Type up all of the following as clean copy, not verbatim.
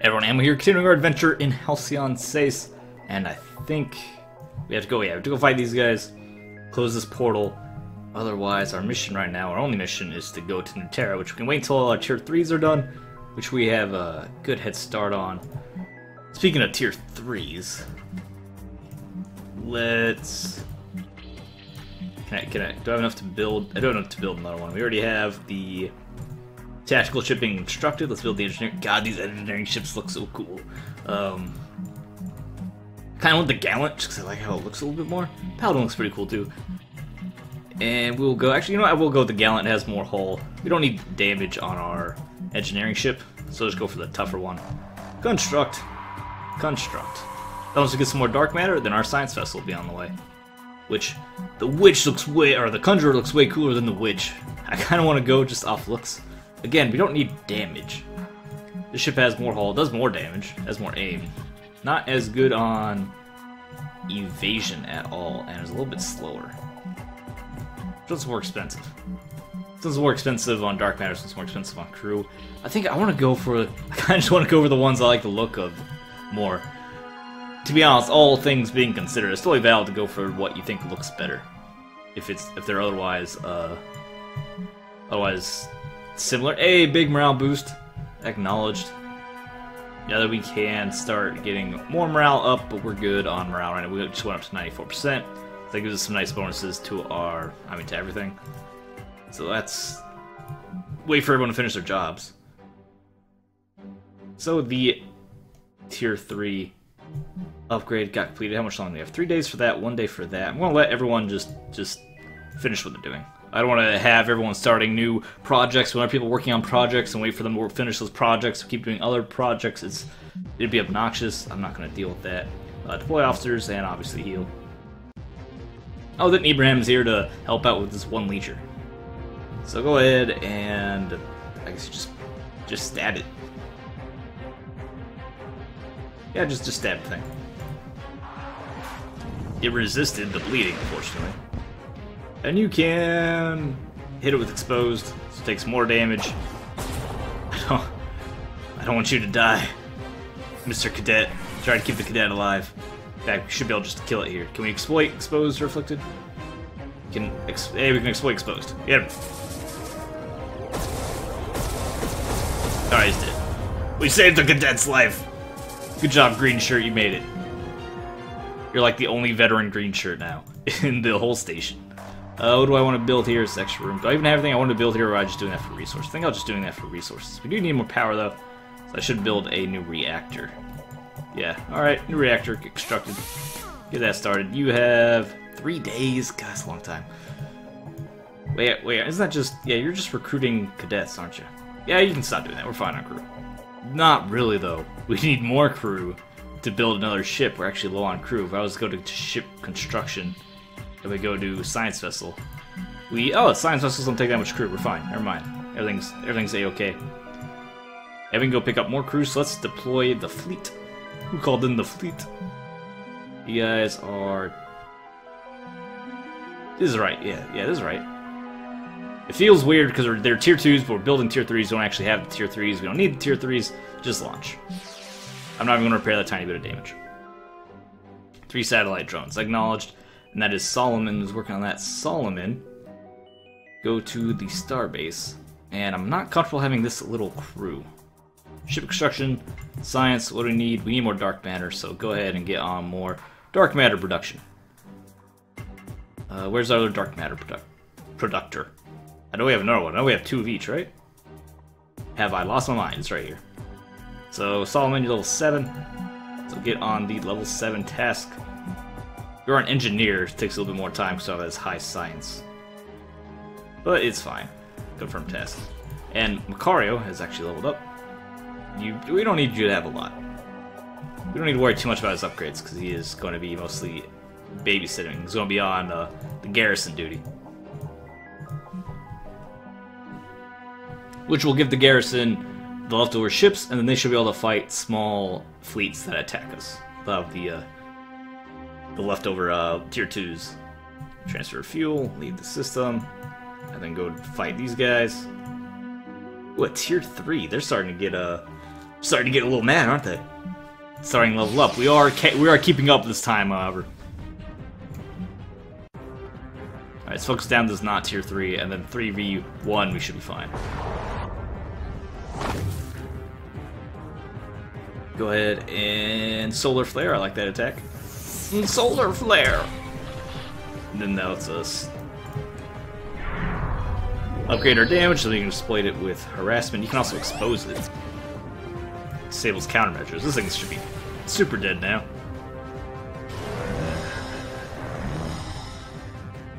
Everyone, Ammo here, continuing our adventure in Halcyon Sace, and I think we have to go. Yeah, we have to go fight these guys, close this portal. Otherwise, our mission right now, our only mission, is to go to Nuterra, which we can wait until all our tier 3s are done, which we have a good head start on. Speaking of tier 3s, let's. Do I have enough to build? I don't have enough to build another one. We already have the tactical ship being constructed. Let's build the engineering. God, these engineering ships look so cool. Kind of want the Gallant, just because I like how it looks a little bit more. Paladin looks pretty cool too. And we'll go. Actually, you know what? I will go with the Gallant. It has more hull. We don't need damage on our engineering ship, so let's go for the tougher one. Construct. Once we get some more dark matter, then our science vessel will be on the way. Which, the Witch looks way, or the Conjurer looks way cooler than the Witch. I kind of want to go just off looks. Again, we don't need damage. This ship has more hull, does more damage, has more aim. Not as good on evasion at all, and is a little bit slower. It's more expensive. It's more expensive on dark matter, so it's more expensive on crew. I think I want to go for. I kind of just want to go for the ones I like the look of more. To be honest, all things being considered, it's totally valid to go for what you think looks better. If they're otherwise similar. Hey, big morale boost. Acknowledged. Now that we can start getting more morale up, but we're good on morale right now. We just went up to 94%. So that gives us some nice bonuses to our, to everything. So let's wait for everyone to finish their jobs. So the tier 3 upgrade got completed. How much longer do we have? 3 days for that, 1 day for that. I'm gonna let everyone just finish what they're doing. I don't want to have everyone starting new projects when other people working on projects and wait for them to finish those projects. Keep doing other projects. It'd be obnoxious. I'm not going to deal with that. Deploy officers and obviously heal. Oh, then Ibrahim's here to help out with this one leecher. So go ahead and I guess you just stab it. Yeah, just stab the thing. It resisted the bleeding, unfortunately. And you can hit it with exposed, so it takes more damage. I don't want you to die, Mr. Cadet. Try to keep the cadet alive. In fact, we should be able just to kill it here. Can we exploit exposed or afflicted? Hey, we can exploit exposed. Get him. Alright, he's dead. We saved the cadet's life. Good job, green shirt. You made it. You're like the only veteran green shirt now in the whole station. What do I want to build here? Is extra room. Do I even have everything I want to build here, or am I just doing that for resources? I think I was just doing that for resources. We do need more power, though, so I should build a new reactor. Yeah, alright, new reactor constructed. Get that started. You have 3 days. God, that's a long time. Wait, isn't that just... Yeah, you're just recruiting cadets, aren't you? Yeah, you can stop doing that. We're fine on crew. Not really, though. We need more crew to build another ship. We're actually low on crew. If I was to go to ship construction... If we go to science vessel, science vessels don't take that much crew. We're fine. Never mind. Everything's a-okay. And we can go pick up more crew. So let's deploy the fleet. Who called in the fleet? You guys are. This is right. Yeah, this is right. It feels weird because they're tier 2s, but we're building tier 3s. We don't actually have the tier 3s. We don't need the tier 3s. Just launch. I'm not even going to repair that tiny bit of damage. 3 satellite drones acknowledged. And that is Solomon who's working on that. Solomon, go to the starbase. And I'm not comfortable having this little crew. Ship construction, science, what do we need? We need more dark matter, so go ahead and get on more dark matter production. Where's our other dark matter productor? I know we have another one. I know we have 2 of each, right? Have I lost my mind? It's right here. So Solomon, you're level 7. So get on the level 7 task. You're an engineer, it takes a little bit more time because it has high science. But it's fine. Confirm test. And Macario has actually leveled up. We don't need you to have a lot. We don't need to worry too much about his upgrades because he is going to be mostly babysitting. He's going to be on the garrison duty. Which will give the garrison the leftover ships, and then they should be able to fight small fleets that attack us. They'll have the leftover tier 2s. Transfer fuel, leave the system, and then go fight these guys. Ooh, a tier 3. They're starting to get Starting to get a little mad, aren't they? Starting to level up. We are keeping up this time, however. Alright, let's focus down this not tier 3, and then 3v1 we should be fine. Go ahead and Solar Flare, I like that attack. Solar Flare! And then that lets us upgrade our damage so we can exploit it with Harassment. You can also expose it. Disables countermeasures. This thing should be super dead now.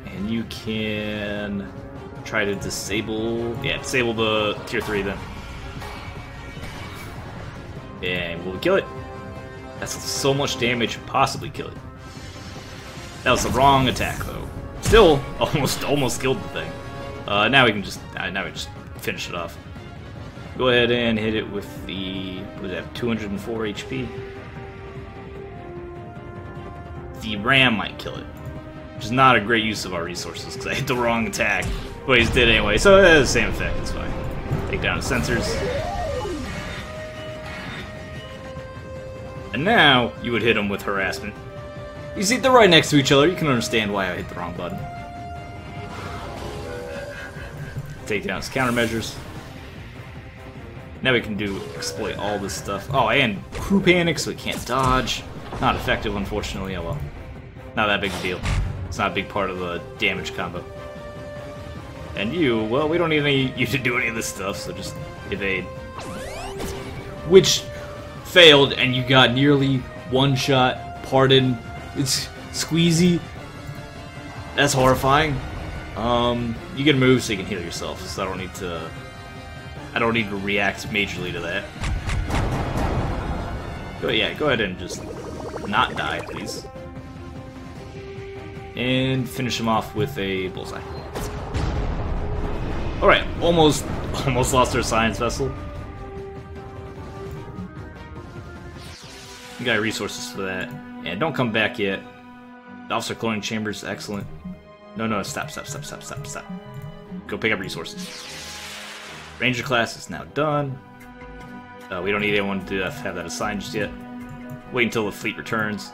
And you can try to disable the tier 3 then. And will we kill it? That's so much damage to possibly kill it. That was the wrong attack though. Still almost killed the thing. Now we can just finish it off. Go ahead and hit it with the, what does that have, 204 HP? The ram might kill it, which is not a great use of our resources because I hit the wrong attack. But it did anyway, so it has the same effect, it's fine. Take down the sensors. And now you would hit them with Harassment. You see, they're right next to each other, you can understand why I hit the wrong button. Take down his countermeasures. Now we can exploit all this stuff. Oh, and crew panic, so it can't dodge. Not effective, unfortunately. Oh well. Not that big a deal. It's not a big part of the damage combo. And you, well, we don't need you to do any of this stuff, so just evade. Which failed, and you got nearly one shot. Pardon. It's squeezy. That's horrifying. You can move so you can heal yourself, so I don't need to react majorly to that. But yeah, go ahead and just not die, please. And finish him off with a bullseye. Alright, almost lost our science vessel. We got resources for that. And don't come back yet. Officer cloning chambers, excellent. No, stop. Go pick up resources. Ranger class is now done. We don't need anyone to have that assigned just yet. Wait until the fleet returns.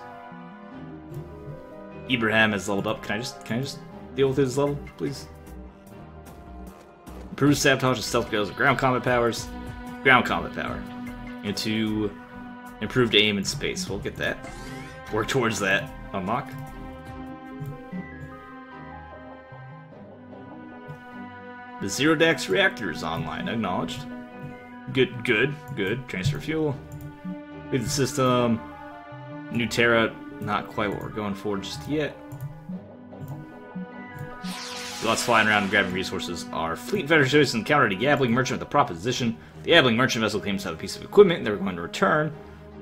Ibrahim has leveled up. Can I just deal with his level, please? Improves sabotage and stealth skills, ground combat powers. Ground combat power. Into improved aim and space. We'll get that. Work towards that. Unlock. The Zero Dax reactor is online. Acknowledged. Good. Transfer fuel. Leave the system. New Terra. Not quite what we're going for just yet. Lots flying around and grabbing resources. Our fleet veterans encountered a Yabbling merchant with a proposition. The Yabbling merchant vessel claims to have a piece of equipment they were going to return.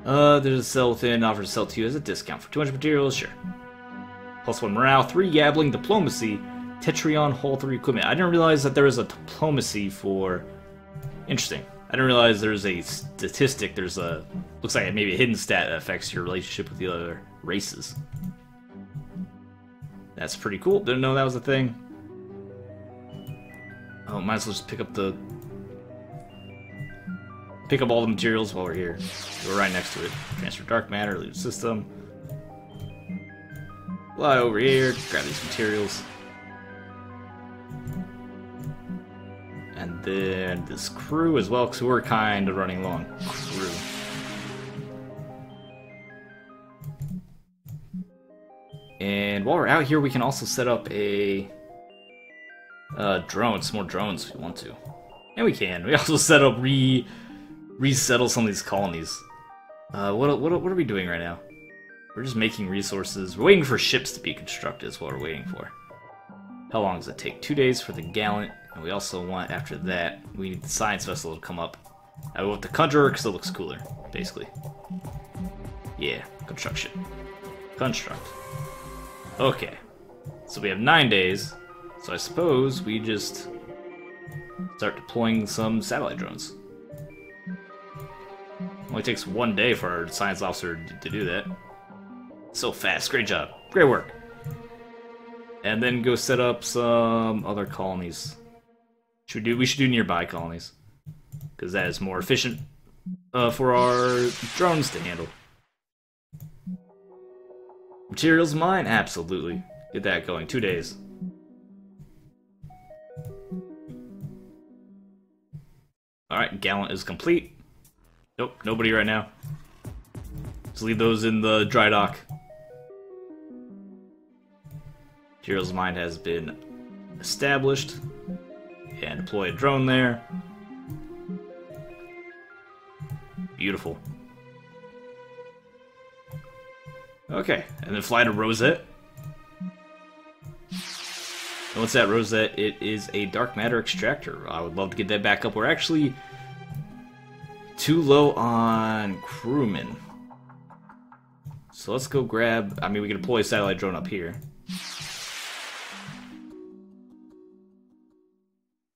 There's a sell within, offers to sell to you as a discount for 200 materials, sure. +1 morale, 3 Yabbling diplomacy, Tetrion Hull 3 equipment. I didn't realize that there was a diplomacy for... Interesting. I didn't realize there's a statistic, there's a... Looks like maybe a hidden stat that affects your relationship with the other races. That's pretty cool. Didn't know that was a thing. Oh, might as well just pick up all the materials while we're here. We're right next to it. Transfer dark matter, leave the system. Fly over here, grab these materials. And then this crew as well, because we're kind of running low on crew. And while we're out here, we can also set up a drone, some more drones if we want to. And we can. We also set up resettle some of these colonies. What are we doing right now? We're just making resources. We're waiting for ships to be constructed is what we're waiting for. How long does it take? 2 days for the Gallant. And we also want, after that, we need the science vessel to come up. I want the Conjurer because it looks cooler, basically. Yeah, construction. Construct. Okay. So we have 9 days. So I suppose we just start deploying some satellite drones. Only takes 1 day for our science officer to do that. So fast. Great job. Great work. And then go set up some other colonies. We should do nearby colonies. Because that is more efficient. for our drones to handle. Materials mine? Absolutely. Get that going. 2 days. Alright, Gallant is complete. Nope, nobody right now. Just leave those in the dry dock. Materials mine has been established. And deploy a drone there. Beautiful. Okay, and then fly to Rosette. And what's that, Rosette? It is a dark matter extractor. I would love to get that back up. We're actually too low on crewmen. So let's go grab... I mean, we can deploy a satellite drone up here.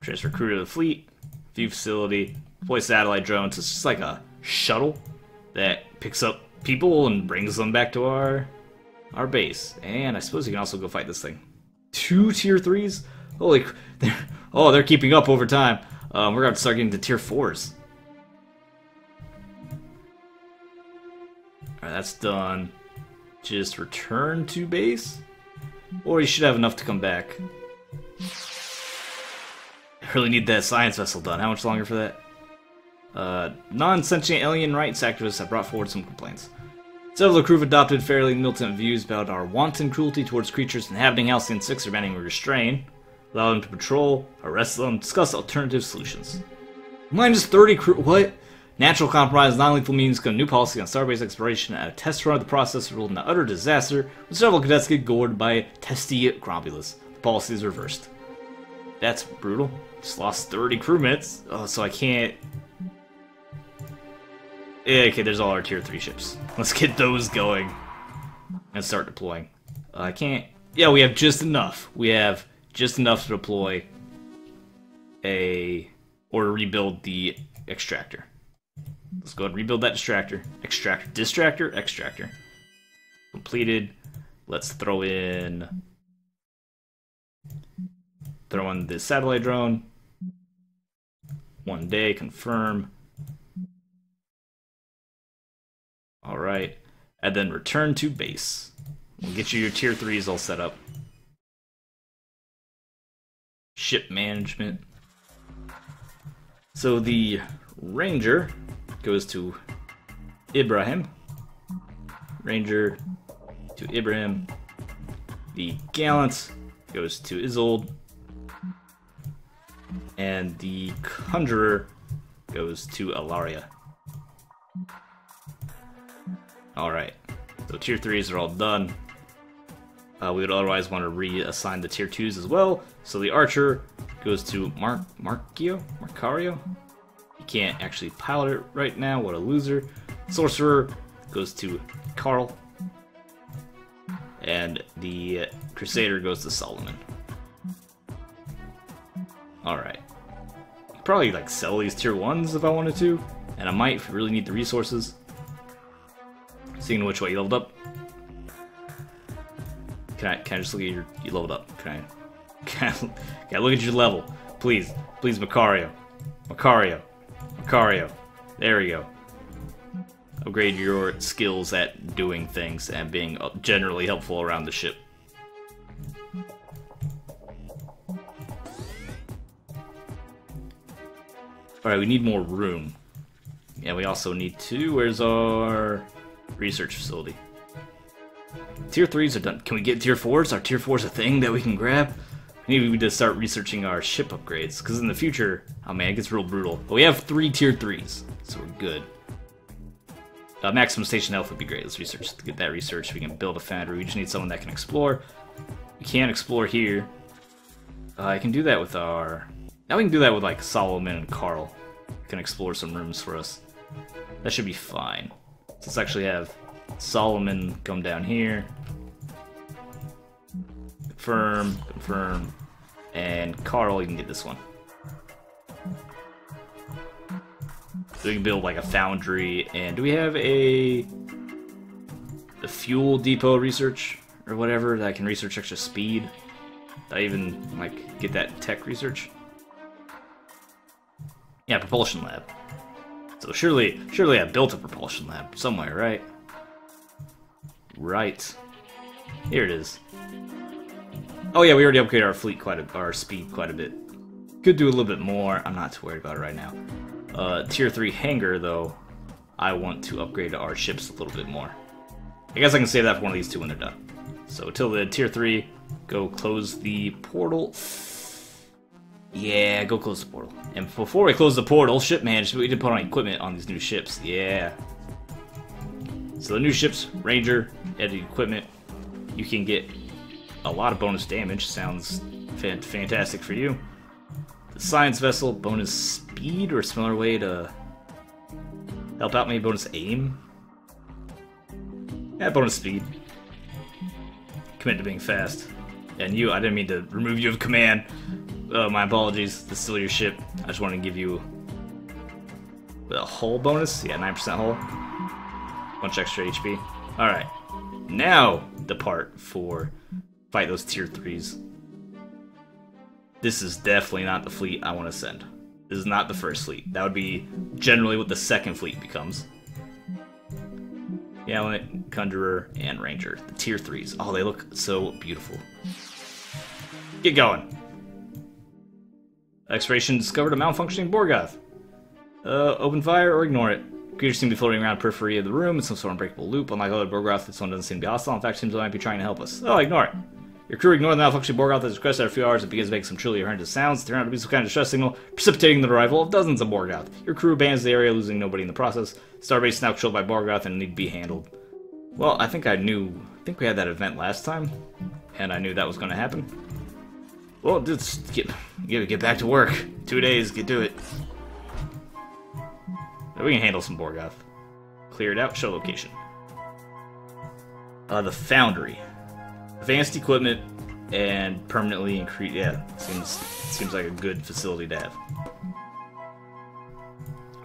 Transfer crew to the fleet. View facility. Deploy satellite drones. It's just like a shuttle that picks up people and brings them back to our base. And I suppose you can also go fight this thing. 2 tier 3s? Holy... they're keeping up over time. We're going to start getting to tier 4s. Alright, that's done. Just return to base? Or you should have enough to come back. I really need that science vessel done. How much longer for that? Non-sentient alien rights activists have brought forward some complaints. Several of the crew have adopted fairly militant views about our wanton cruelty towards creatures inhabiting Halcyon 6 or banning or restrain, allow them to patrol, arrest them, discuss alternative solutions. Minus 30 crew. What? Natural compromise, non-lethal means got a new policy on starbase exploration at a test run of the process ruled an utter disaster, with several cadets get gored by testy Grombulus. The policy is reversed. That's brutal. Just lost 30 crew minutes. Oh, so I can't... Yeah, okay, there's all our tier 3 ships. Let's get those going and start deploying. I can't... Yeah, we have just enough. We have just enough to deploy or to rebuild the extractor. Let's go ahead and rebuild that extractor. Completed. Let's throw in the satellite drone. 1 day, confirm. Alright, and then return to base. We'll get you your tier 3s all set up. Ship management. So the Ranger goes to Ibrahim. Ranger to Ibrahim. The Gallant goes to Isolde. And the Conjurer goes to Alaria. Alright, so tier 3s are all done. We would otherwise want to reassign the tier 2s as well. So the Archer goes to Marcario? He can't actually pilot it right now, what a loser. Sorcerer goes to Carl. And the Crusader goes to Solomon. Alright. Probably like sell these tier 1s if I wanted to. And I might if we really need the resources. Seeing which way you leveled up. Can I just look at you leveled up? Can I look at your level? Please, Macario. There we go. Upgrade your skills at doing things and being generally helpful around the ship. Alright, we need more room. And we also need to... Where's our research facility? Tier 3s are done. Can we get tier 4s? Are tier 4s a thing that we can grab? Maybe we just start researching our ship upgrades, because in the future, oh man, it gets real brutal. But we have 3 tier 3s, so we're good. Maximum station health would be great. Let's research. To get that research, we can build a foundry. We just need someone that can explore. We can't explore here. I can do that with our... Now we can do that with like Solomon and Carl. Can explore some rooms for us. That should be fine. Let's actually have Solomon come down here. Confirm, and Carl, you can get this one. So we can build like a foundry, and do we have the fuel depot research or whatever that can research extra speed? Did I even like get that tech research? Yeah, propulsion lab. So surely I built a propulsion lab somewhere, right? Right. Here it is. Oh yeah, we already upgraded our speed quite a bit. Could do a little bit more. I'm not too worried about it right now. Tier 3 hangar, though, I want to upgrade our ships a little bit more. I guess I can save that for one of these two when they're done. So till the Tier 3, go close the portal. Yeah, go close the portal. And before we close the portal, ship management, we did put on equipment on these new ships. Yeah. So the new ships, Ranger, added equipment. You can get a lot of bonus damage. Sounds fantastic for you. The science vessel, bonus speed, or a similar way to help out, maybe bonus aim. Yeah, bonus speed. Commit to being fast. And you, I didn't mean to remove you of command. My apologies. This is still your ship. I just wanted to give you the hull bonus. Yeah, 9% hull. Bunch extra HP. Alright. Now, depart for fight those tier 3s. This is definitely not the fleet I want to send. This is not the first fleet. That would be generally what the second fleet becomes. Gallant, Conjurer, and Ranger. The tier 3s. Oh, they look so beautiful. Get going. Exploration discovered a malfunctioning Borgoth. Open fire or ignore it. Creatures seem to be floating around the periphery of the room in some sort of unbreakable loop. Unlike other Borgoth, this one doesn't seem to be hostile. In fact, it seems to might be trying to help us. Oh, ignore it. Your crew ignored the malfunctioning Borgoth as requested. After a few hours, it begins to make some truly horrendous sounds. It turned out to be some kind of distress signal, precipitating the arrival of dozens of Borgoth. Your crew abandons the area, losing nobody in the process. Starbase is now controlled by Borgoth and need to be handled. Well, I think we had that event last time, and I knew that was going to happen. Well, just get back to work. 2 days, get to it. We can handle some Borgoth. Clear it out, show location. The Foundry. Advanced equipment and permanently increase. Yeah, seems like a good facility to have.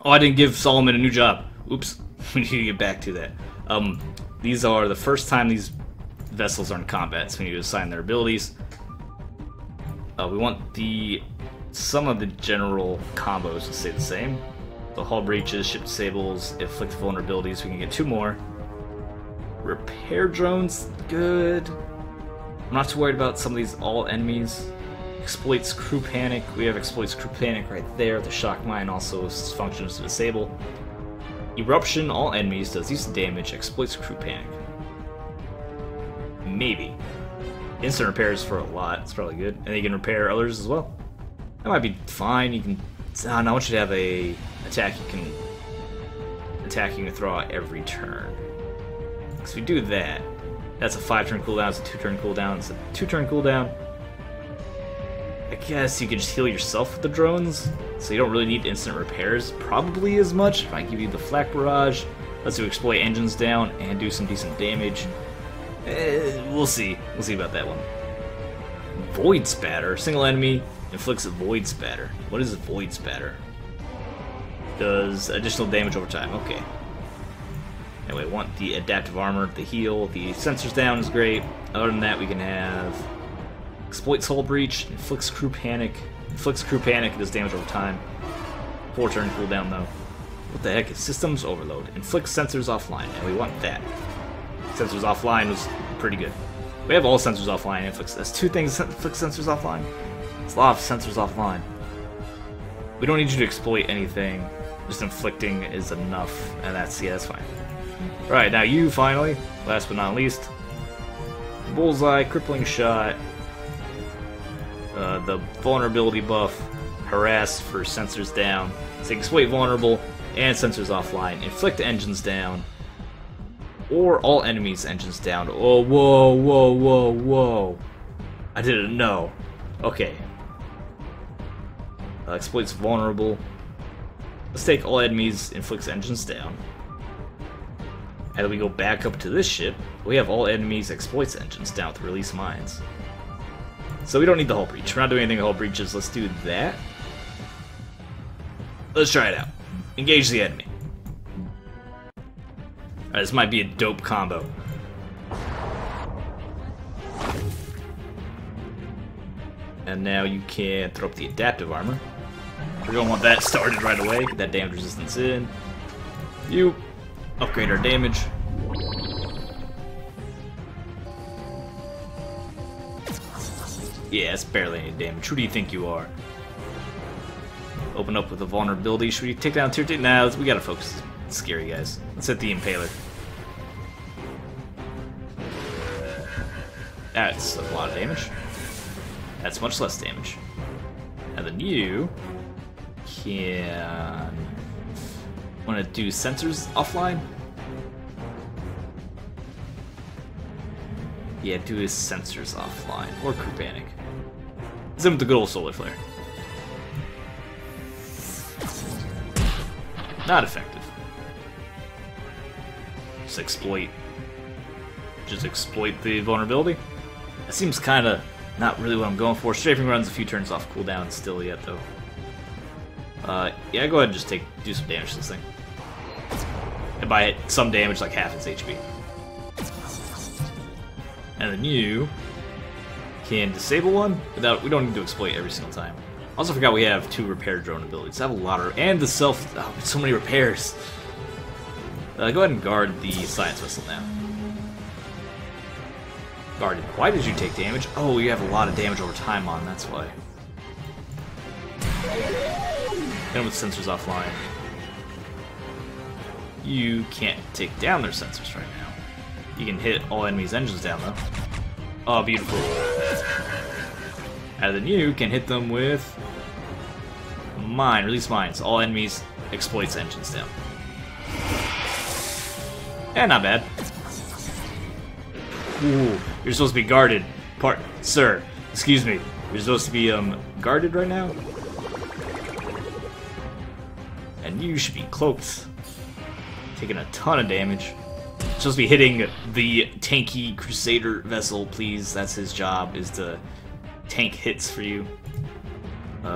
Oh, I didn't give Solomon a new job. Oops, we need to get back to that. These are the first time these vessels are in combat, so we need to assign their abilities. We want some of the general combos to stay the same. The hull breaches, ship disables, inflict vulnerabilities. We can get 2 more. Repair drones, good. I'm not too worried about some of these all enemies. Exploits crew panic. We have exploits crew panic right there. The shock mine also functions to disable. Eruption, all enemies, does decent damage. Exploits crew panic. Maybe. Instant repairs for a lot. It's probably good. And you can repair others as well. That might be fine. You can. No, I want you to have a attack you can throw out every turn. Because if you do that, that's a 5-turn cooldown. It's a 2-turn cooldown. It's a 2-turn cooldown. I guess you can just heal yourself with the drones, so you don't really need instant repairs probably as much. If I give you the flak barrage, lets you exploit engines down and do some decent damage. We'll see. We'll see about that one. Void Spatter. Single enemy inflicts a Void Spatter. What is a Void Spatter? Does additional damage over time. Okay. Anyway, we want the adaptive armor, the heal, the sensors down is great. Other than that, we can have exploits hull breach, inflicts crew panic. Inflicts crew panic, does damage over time. 4-turn cooldown though. What the heck is systems overload? Inflicts sensors offline, and we want that. Sensors offline was pretty good. We have all sensors offline. Inflicts. That's 2 things that inflict sensors offline. It's a lot of sensors offline. We don't need you to exploit anything. Just inflicting is enough, and that's fine. Right, now you finally, last but not least, bullseye, crippling shot, the vulnerability buff, harass for sensors down, so you can exploit vulnerable and sensors offline, inflict engines down, or all enemies engines down. Oh, whoa, whoa, whoa, whoa. I didn't know. Okay. Exploits vulnerable. Let's take all enemies, inflicts engines down. And then we go back up to this ship. We have all enemies, exploits engines down with release mines. So we don't need the hull breach. We're not doing anything with hull breaches. Let's do that. Let's try it out. Engage the enemy. Alright, this might be a dope combo. And now you can throw up the adaptive armor. We're going to want that started right away. Get that damage resistance in. You upgrade our damage. Yeah, it's barely any damage. Who do you think you are? Open up with a vulnerability. Should we take down tier 2? Nah, we gotta focus. It's scary, guys. Let's hit the Impaler. That's a lot of damage. That's much less damage. And then you can... Want to do sensors offline? Yeah, do his sensors offline. Or crew panic. Hit him with the good old solar flare. Not effective. Just exploit the vulnerability. That seems kind of not really what I'm going for. Strafing runs a few turns off cooldown still yet though. Yeah, go ahead and just do some damage to this thing. And by some damage, like half its HP. And then you can disable one without. We don't need to exploit every single time. Also forgot we have 2 repair drone abilities. I have a lot of, and the self. Oh, so many repairs. Go ahead and guard the science vessel now. Guarded. Why did you take damage? Oh, you have a lot of damage over time on. That's why. And with sensors offline, you can't take down their sensors right now. You can hit all enemies' engines down though. Oh, beautiful. And then you can hit them with mine. Release mines. All enemies exploits engines down. Eh, not bad. Ooh, you're supposed to be guarded. Sir, excuse me. You're supposed to be guarded right now. And you should be cloaked. Taking a ton of damage. Supposed to be hitting the tanky Crusader vessel, please. That's his job, is to tank hits for you.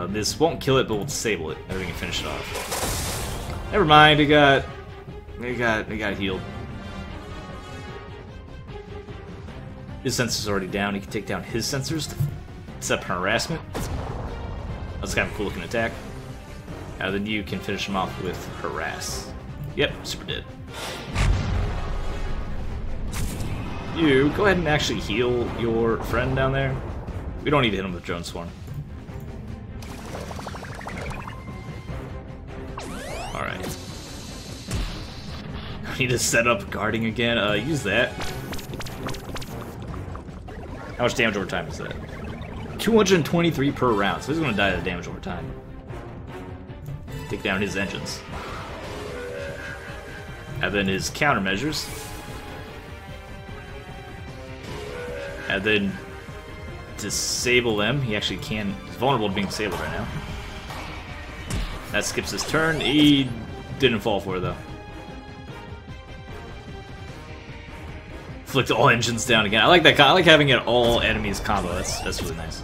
This won't kill it, but we'll disable it. And we can finish it off. Never mind, it got healed. His sensor's already down. He can take down his sensors to set up harassment. That's kind of a cool looking attack. And then you can finish him off with harass. Yep, super dead. You go ahead and actually heal your friend down there. We don't need to hit him with drone swarm. Alright. I need to set up guarding again. Use that. How much damage over time is that? 223 per round, so he's gonna die to damage over time. Take down his engines. And then his countermeasures. And then disable them. He actually can. He's vulnerable to being disabled right now. That skips his turn. He didn't fall for it though. Flicked all engines down again. I like that. I like having it all enemies combo. That's really nice.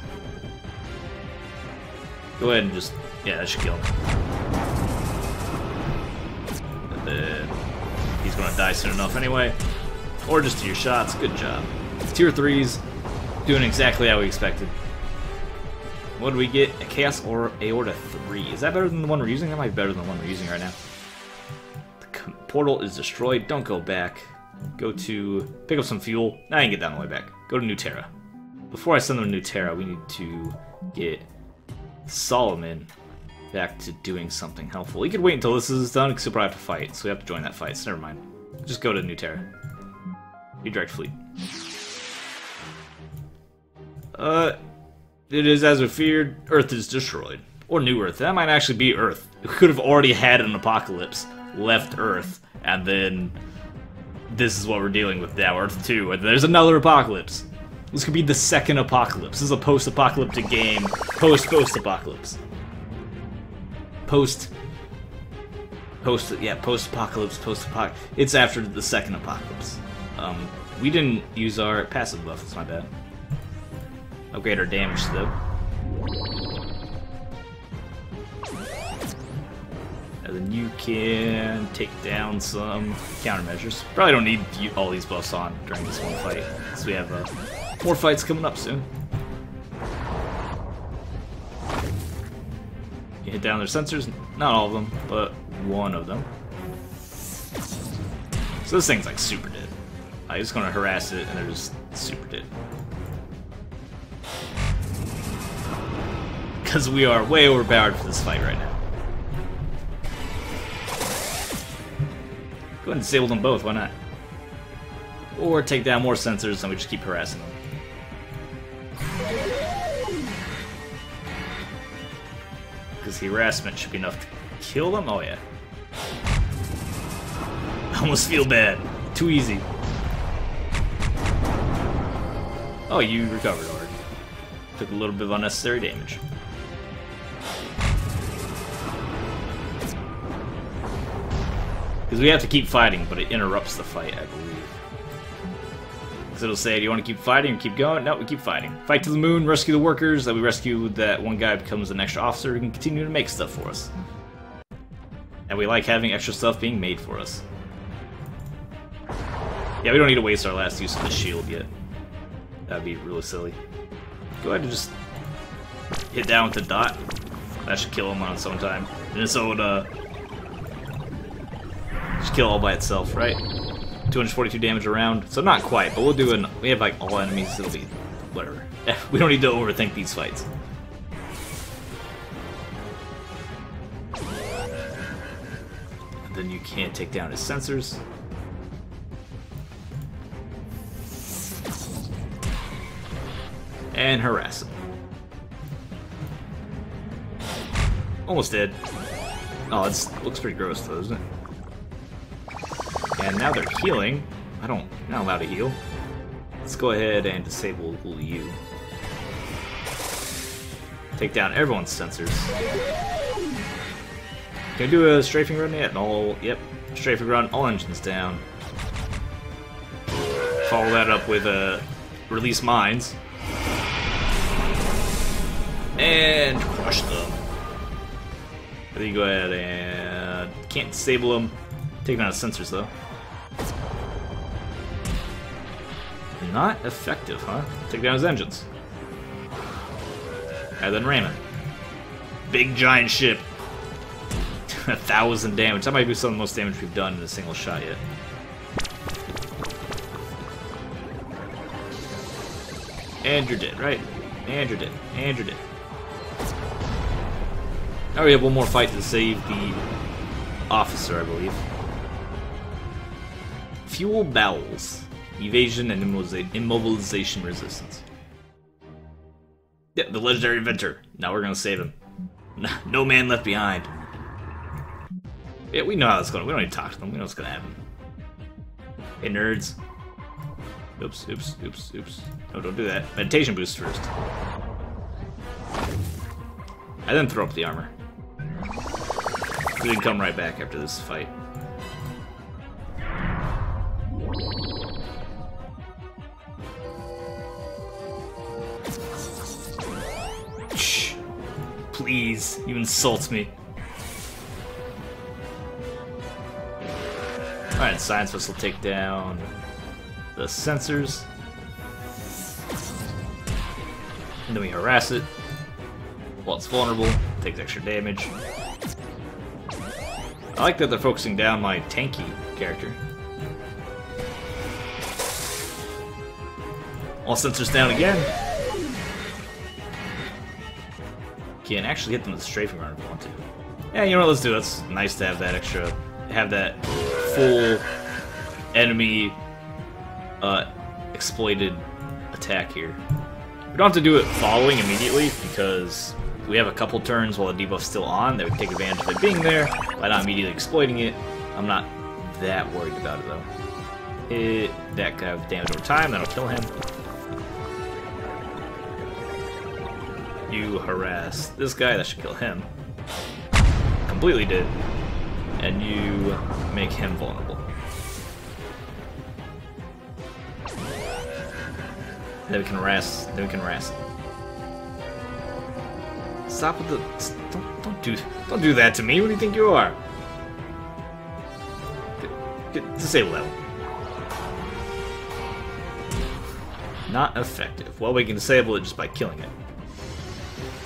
Go ahead and just that should kill him. And then he's gonna die soon enough anyway. Or just do your shots. Good job. Tier 3's doing exactly how we expected. What do we get? A Chaos or Aorta 3. Is that better than the one we're using? That might be better than the one we're using right now. The portal is destroyed. Don't go back. Go to pick up some fuel. Now you can get that on the way back. Go to New Terra. Before I send them to New Terra, we need to get Solomon back to doing something helpful. You could wait until this is done because he'll probably have to fight, so we have to join that fight. So never mind. Just go to New Terra. Redirect fleet. It is as we feared. Earth is destroyed. Or New Earth. That might actually be Earth. We could have already had an apocalypse, left Earth, and then this is what we're dealing with now, Earth 2, and there's another apocalypse. This could be the second apocalypse. This is a post-apocalyptic game. Post-apocalypse. Post-apocalypse. It's after the second apocalypse. We didn't use our passive buff, that's my bad. Upgrade our damage, though. And then you can take down some countermeasures. Probably don't need all these buffs on during this one fight, because we have more fights coming up soon. You hit down their sensors, not all of them, but one of them. So this thing's like super dead. I'm just gonna harass it, and they're just super dead. Because we are way overpowered for this fight right now. Go ahead and disable them both, why not? Or take down more sensors and we just keep harassing them. Because the harassment should be enough to kill them? Oh yeah. I almost feel bad. Too easy. Oh, you recovered already. Took a little bit of unnecessary damage. Because we have to keep fighting, but it interrupts the fight, I believe. Because it'll say, do you want to keep fighting or keep going? No, we keep fighting. Fight to the moon, rescue the workers, that we rescue that one guy becomes an extra officer who can continue to make stuff for us. And we like having extra stuff being made for us. Yeah, we don't need to waste our last use of the shield yet. That'd be really silly. Go ahead and just hit down with the dot. That should kill him on its own time. And so it, just kill all by itself, right? 242 damage around. So not quite, but we'll do an... We have like all enemies, it'll be... whatever. We don't need to overthink these fights. And then you can't take down his sensors. And harass him. Almost dead. Oh, it looks pretty gross though, doesn't it? And now they're healing. Not allowed to heal. Let's go ahead and disable you. Take down everyone's sensors. Can I do a strafing run yet? Yep. Strafing run, all engines down. Follow that up with release mines. And crush them. Then you go ahead and... Can't disable them. Take down his sensors though. Not effective, huh? Take down his engines. And then ram it. Big giant ship. 1,000 damage. That might be some of the most damage we've done in a single shot yet. And you're dead, right? And you're dead. And you're dead. Now we have one more fight to save the officer, I believe. Fuel bowels. Evasion and immobilization resistance. Yeah, the legendary inventor. Now we're gonna save him. No man left behind. Yeah, we know how that's going. We don't need to talk to them. We know what's gonna happen. Hey, nerds. Oops, oops, oops, oops. No, don't do that. Meditation boost first. I then throw up the armor. We can come right back after this fight. Shh. Please, you insult me. Alright, science vessel take down the sensors. And then we harass it. While it's vulnerable, takes extra damage. I like that they're focusing down my tanky character. All sensors down again. Can actually hit them with a strafing run if you want to. Yeah, you know what, let's do it. It's nice to have that extra, have that full enemy exploited attack here. We don't have to do it following immediately because we have a couple turns while the debuff's still on that would take advantage of it being there by not immediately exploiting it. I'm not that worried about it though. That guy with damage over time, that'll kill him. You harass this guy, that should kill him. Completely did. And you make him vulnerable. Then we can harass. Stop with the. Don't do that to me. What do you think you are? Disable that one. Not effective. Well, we can disable it just by killing it.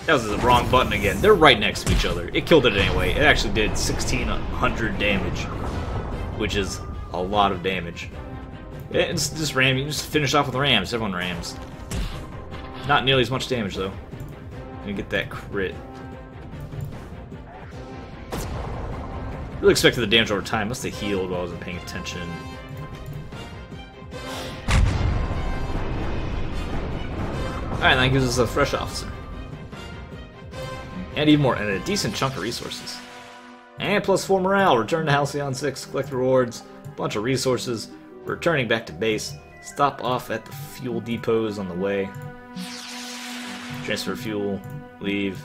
That was the wrong button again. They're right next to each other. It killed it anyway. It actually did 1,600 damage. which is a lot of damage. It's just ram. You just finish off with rams. Everyone rams. Not nearly as much damage though. Gonna get that crit. Really expected the damage over time. Must have healed while I wasn't paying attention. Alright, that gives us a fresh officer. And even more, and a decent chunk of resources. And +4 morale. Return to Halcyon 6. Collect rewards. Bunch of resources. Returning back to base. Stop off at the fuel depots on the way. Transfer fuel. Leave.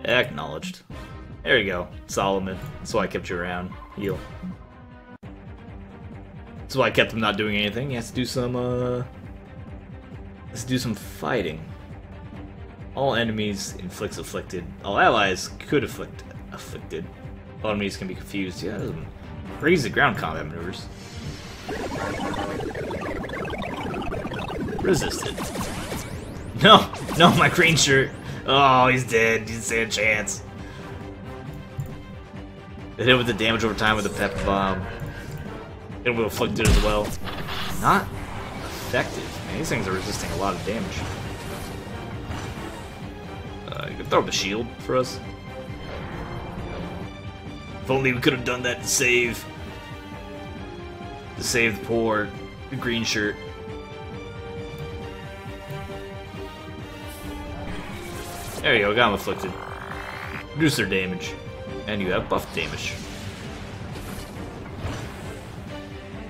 Acknowledged. There you go, Solomon. That's why I kept you around. Heal. That's why I kept him not doing anything. He has to do some, let's do some fighting. All enemies inflicts afflicted. All allies could afflict afflicted. All enemies can be confused. Yeah, some crazy ground combat maneuvers. Resisted. No, no, my green shirt. Oh, he's dead. He didn't stand a chance. Hit him with the damage over time with the pepper bomb. It will afflict it as well. Not effective. Man, these things are resisting a lot of damage. You can throw up a shield for us. If only we could have done that to save the poor green shirt. There you go, got him afflicted. Reduce their damage. And you have buff damage.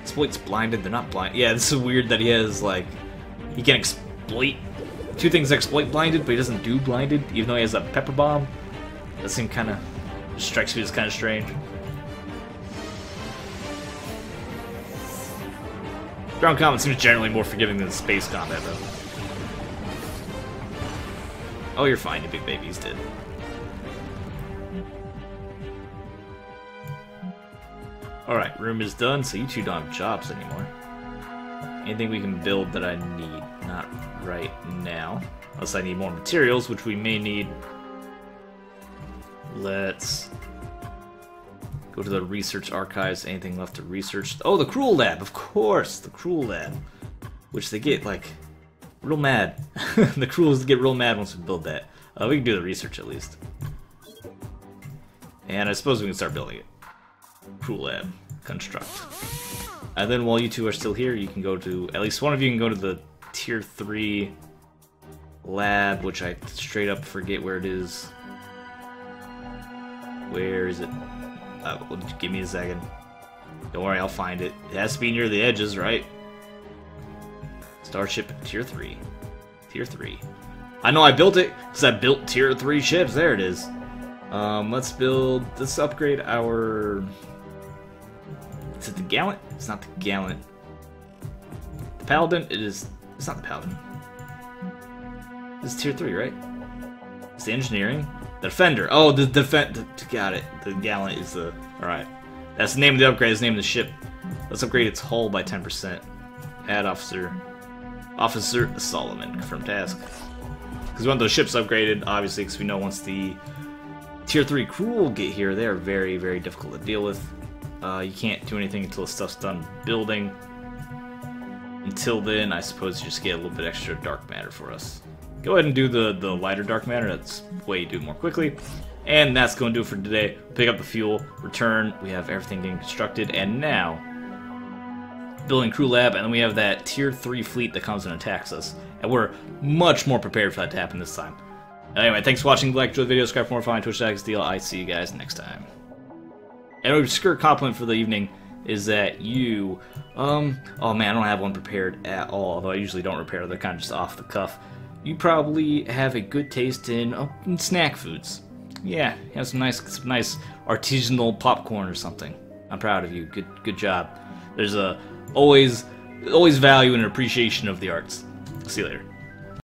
Exploit's blinded, they're not blind. Yeah, this is weird that he has, like, he can exploit. Two things exploit blinded, but he doesn't do blinded, even though he has a pepper bomb. That seems kinda, strikes me as kinda strange. Ground combat seems generally more forgiving than space combat, though. Oh, you're fine, you big baby, he's dead. Alright, room is done, so you two don't have jobs anymore. Anything we can build that I need? Not right now. Unless I need more materials, which we may need. Let's go to the research archives. Anything left to research? Oh, the Cruel Lab, of course! The Cruel Lab. Which they get, like, real mad. The Cruels get real mad once we build that. We can do the research at least. And I suppose we can start building it. Cruel Lab. Construct. And then while you two are still here, you can go to, at least one of you can go to the Tier 3 lab, which I straight up forget where it is. Where is it? Give me a second. Don't worry, I'll find it. It has to be near the edges, right? Starship Tier 3. Tier 3. I know I built it, because I built Tier 3 ships. There it is. Let's upgrade our... Is it the Gallant? It's not the Gallant. The Paladin? It is... It's not the Paladin. This is Tier 3, right? It's the Engineering. The Defender. Oh, the got it. The Gallant is the... Alright. That's the name of the upgrade. That's the name of the ship. Let's upgrade its hull by 10%. Add Officer... Officer Solomon. Confirm task. Because we want those ships upgraded, obviously, because we know once the Tier 3 Cruel get here, they are very, very difficult to deal with. You can't do anything until the stuff's done building. Until then, I suppose you just get a little bit extra dark matter for us. Go ahead and do the lighter dark matter. That's way you do it more quickly. And that's going to do it for today. Pick up the fuel, return. We have everything getting constructed, and now building crew lab, and then we have that Tier 3 fleet that comes and attacks us. And we're much more prepared for that to happen this time. Anyway, thanks for watching. Like, enjoy the video, subscribe for more fun, Twitch.tv. I see you guys next time. And a obscure compliment for the evening is that you, oh man, I don't have one prepared at all, although I usually don't prepare, they're kind of just off the cuff. You probably have a good taste in snack foods. Yeah, you have some nice artisanal popcorn or something. I'm proud of you. Good job. There's always value and appreciation of the arts. See you later.